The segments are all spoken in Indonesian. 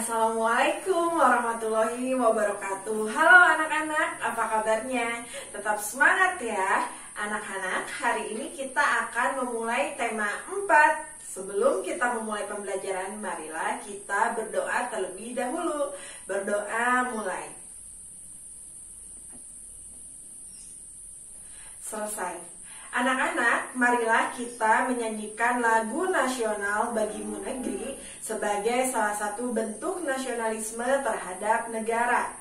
Assalamualaikum warahmatullahi wabarakatuh. Halo anak-anak, apa kabarnya? Tetap semangat ya anak-anak. Hari ini kita akan memulai tema 4. Sebelum kita memulai pembelajaran, marilah kita berdoa terlebih dahulu. Berdoa mulai. Selesai. Anak-anak, marilah kita menyanyikan lagu nasional Bagimu Negeri sebagai salah satu bentuk nasionalisme terhadap negara.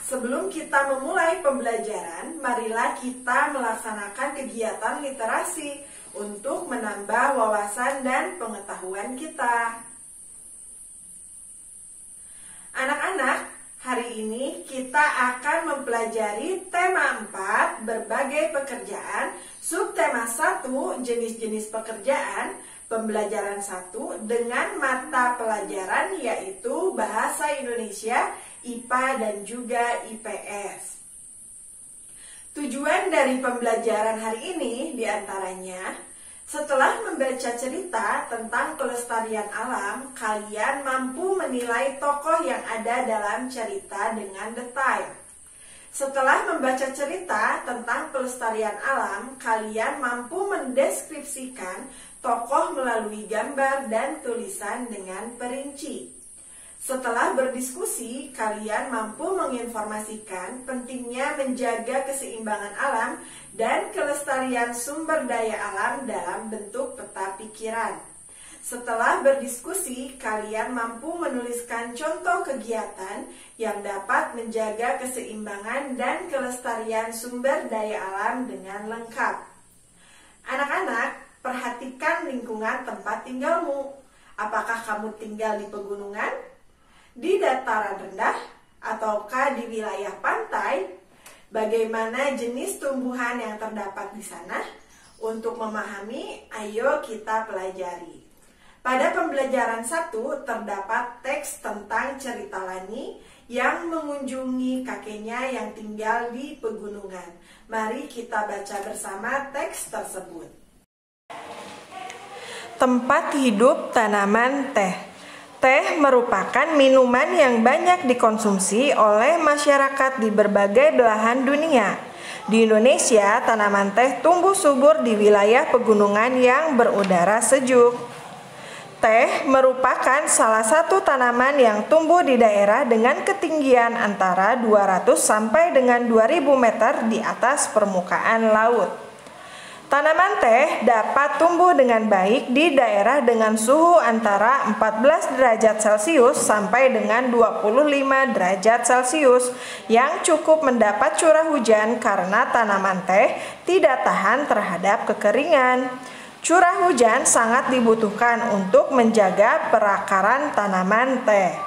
Sebelum kita memulai pembelajaran, marilah kita melaksanakan kegiatan literasi untuk menambah wawasan dan pengetahuan kita. Anak-anak, hari ini kita akan mempelajari tema 4, berbagai pekerjaan, subtema 1, jenis-jenis pekerjaan, pembelajaran 1 dengan mata pelajaran yaitu Bahasa Indonesia, IPA dan juga IPS. Tujuan dari pembelajaran hari ini diantaranya, setelah membaca cerita tentang kelestarian alam, kalian mampu menilai tokoh yang ada dalam cerita dengan detail. Setelah membaca cerita tentang kelestarian alam, kalian mampu mendeskripsikan tokoh melalui gambar dan tulisan dengan perinci. Setelah berdiskusi, kalian mampu menginformasikan pentingnya menjaga keseimbangan alam dan kelestarian sumber daya alam dalam bentuk peta pikiran. Setelah berdiskusi, kalian mampu menuliskan contoh kegiatan yang dapat menjaga keseimbangan dan kelestarian sumber daya alam dengan lengkap. Anak-anak, perhatikan lingkungan tempat tinggalmu. Apakah kamu tinggal di pegunungan, di dataran rendah, ataukah di wilayah pantai? Bagaimana jenis tumbuhan yang terdapat di sana? Untuk memahami, ayo kita pelajari. Pada pembelajaran 1 terdapat teks tentang cerita Lani yang mengunjungi kakeknya yang tinggal di pegunungan. Mari kita baca bersama teks tersebut. Tempat hidup tanaman teh. Teh merupakan minuman yang banyak dikonsumsi oleh masyarakat di berbagai belahan dunia. Di Indonesia, tanaman teh tumbuh subur di wilayah pegunungan yang berudara sejuk. Teh merupakan salah satu tanaman yang tumbuh di daerah dengan ketinggian antara 200 sampai dengan 2000 meter di atas permukaan laut. Tanaman teh dapat tumbuh dengan baik di daerah dengan suhu antara 14 derajat Celcius sampai dengan 25 derajat Celcius yang cukup mendapat curah hujan karena tanaman teh tidak tahan terhadap kekeringan. Curah hujan sangat dibutuhkan untuk menjaga perakaran tanaman teh.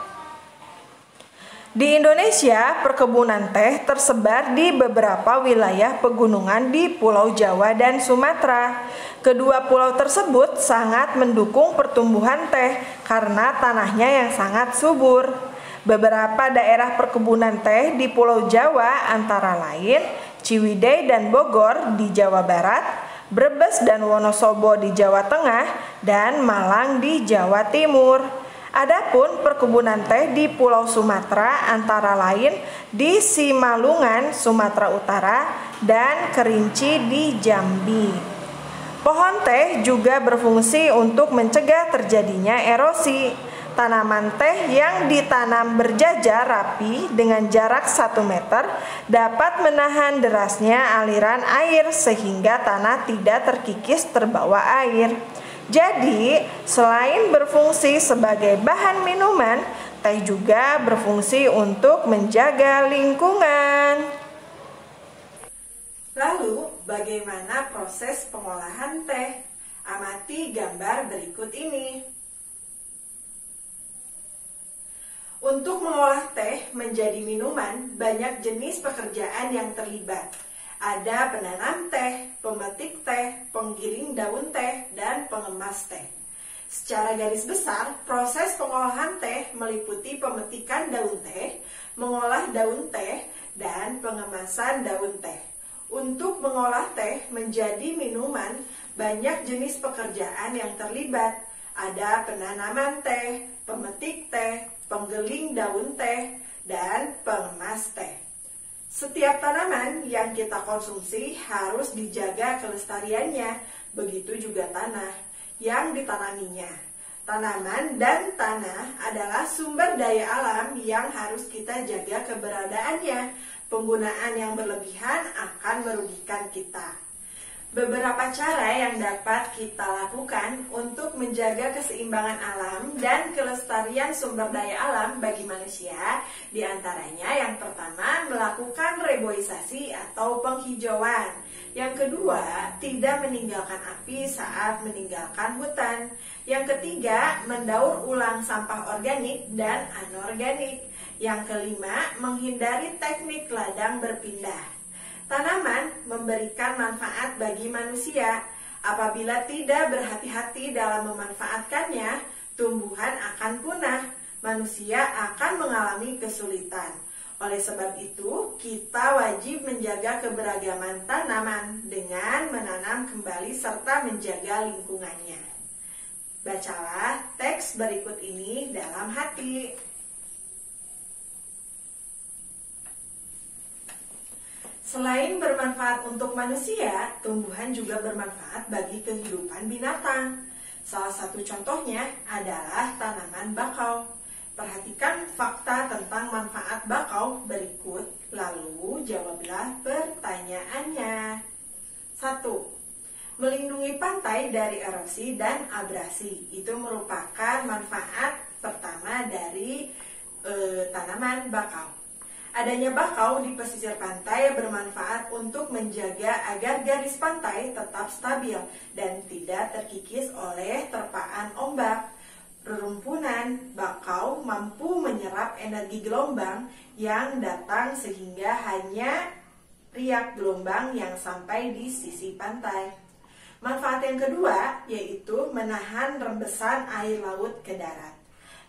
Di Indonesia, perkebunan teh tersebar di beberapa wilayah pegunungan di Pulau Jawa dan Sumatera. Kedua pulau tersebut sangat mendukung pertumbuhan teh karena tanahnya yang sangat subur. Beberapa daerah perkebunan teh di Pulau Jawa antara lain Ciwidey dan Bogor di Jawa Barat, Brebes dan Wonosobo di Jawa Tengah, dan Malang di Jawa Timur. Adapun perkebunan teh di Pulau Sumatera antara lain di Simalungun, Sumatera Utara, dan Kerinci di Jambi. Pohon teh juga berfungsi untuk mencegah terjadinya erosi. Tanaman teh yang ditanam berjajar rapi dengan jarak 1 meter dapat menahan derasnya aliran air sehingga tanah tidak terkikis terbawa air. Jadi, selain berfungsi sebagai bahan minuman, teh juga berfungsi untuk menjaga lingkungan. Lalu, bagaimana proses pengolahan teh? Amati gambar berikut ini. Untuk mengolah teh menjadi minuman, banyak jenis pekerjaan yang terlibat. Ada penanam teh, pemetik teh, penggiling daun teh, dan pengemas teh. Secara garis besar, proses pengolahan teh meliputi pemetikan daun teh, mengolah daun teh, dan pengemasan daun teh. Untuk mengolah teh menjadi minuman, banyak jenis pekerjaan yang terlibat. Ada penanaman teh, pemetik teh, penggiling daun teh, dan pengemas teh. Setiap tanaman yang kita konsumsi harus dijaga kelestariannya, begitu juga tanah yang ditanaminya. Tanaman dan tanah adalah sumber daya alam yang harus kita jaga keberadaannya. Penggunaan yang berlebihan akan merugikan kita. Beberapa cara yang dapat kita lakukan untuk menjaga keseimbangan alam dan kelestarian sumber daya alam bagi manusia, diantaranya yang pertama melakukan reboisasi atau penghijauan. Yang kedua, tidak meninggalkan api saat meninggalkan hutan. Yang ketiga, mendaur ulang sampah organik dan anorganik. Yang kelima, menghindari teknik ladang berpindah. Tanaman memberikan manfaat bagi manusia. Apabila tidak berhati-hati dalam memanfaatkannya, tumbuhan akan punah. Manusia akan mengalami kesulitan. Oleh sebab itu, kita wajib menjaga keberagaman tanaman dengan menanam kembali serta menjaga lingkungannya. Bacalah teks berikut ini dalam hati. Selain bermanfaat untuk manusia, tumbuhan juga bermanfaat bagi kehidupan binatang. Salah satu contohnya adalah tanaman bakau. Perhatikan fakta tentang manfaat bakau berikut, lalu jawablah pertanyaannya. 1. Melindungi pantai dari erosi dan abrasi. Itu merupakan manfaat pertama dari tanaman bakau. Adanya bakau di pesisir pantai bermanfaat untuk menjaga agar garis pantai tetap stabil dan tidak terkikis oleh terpaan ombak. Rerumpunan bakau mampu menyerap energi gelombang yang datang sehingga hanya riak gelombang yang sampai di sisi pantai. Manfaat yang kedua yaitu menahan rembesan air laut ke darat.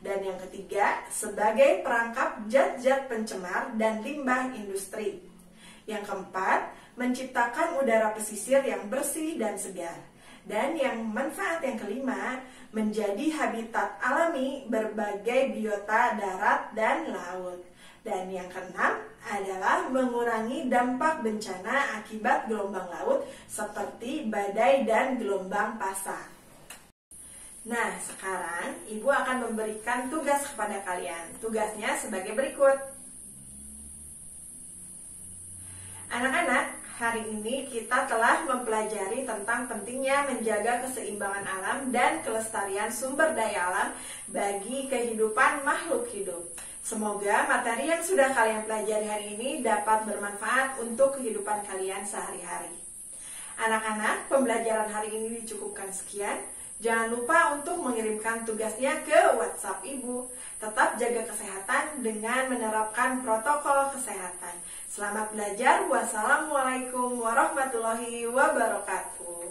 Dan yang ketiga, sebagai perangkap zat-zat pencemar dan limbah industri. Yang keempat, menciptakan udara pesisir yang bersih dan segar. Dan yang manfaat yang kelima, menjadi habitat alami berbagai biota darat dan laut. Dan yang keenam adalah mengurangi dampak bencana akibat gelombang laut seperti badai dan gelombang pasang. Nah, sekarang Ibu akan memberikan tugas kepada kalian. Tugasnya sebagai berikut. Anak-anak, hari ini kita telah mempelajari tentang pentingnya menjaga keseimbangan alam dan kelestarian sumber daya alam bagi kehidupan makhluk hidup. Semoga materi yang sudah kalian pelajari hari ini dapat bermanfaat untuk kehidupan kalian sehari-hari. Anak-anak, pembelajaran hari ini dicukupkan sekian. Jangan lupa untuk mengirimkan tugasnya ke WhatsApp Ibu. Tetap jaga kesehatan dengan menerapkan protokol kesehatan. Selamat belajar. Wassalamualaikum warahmatullahi wabarakatuh.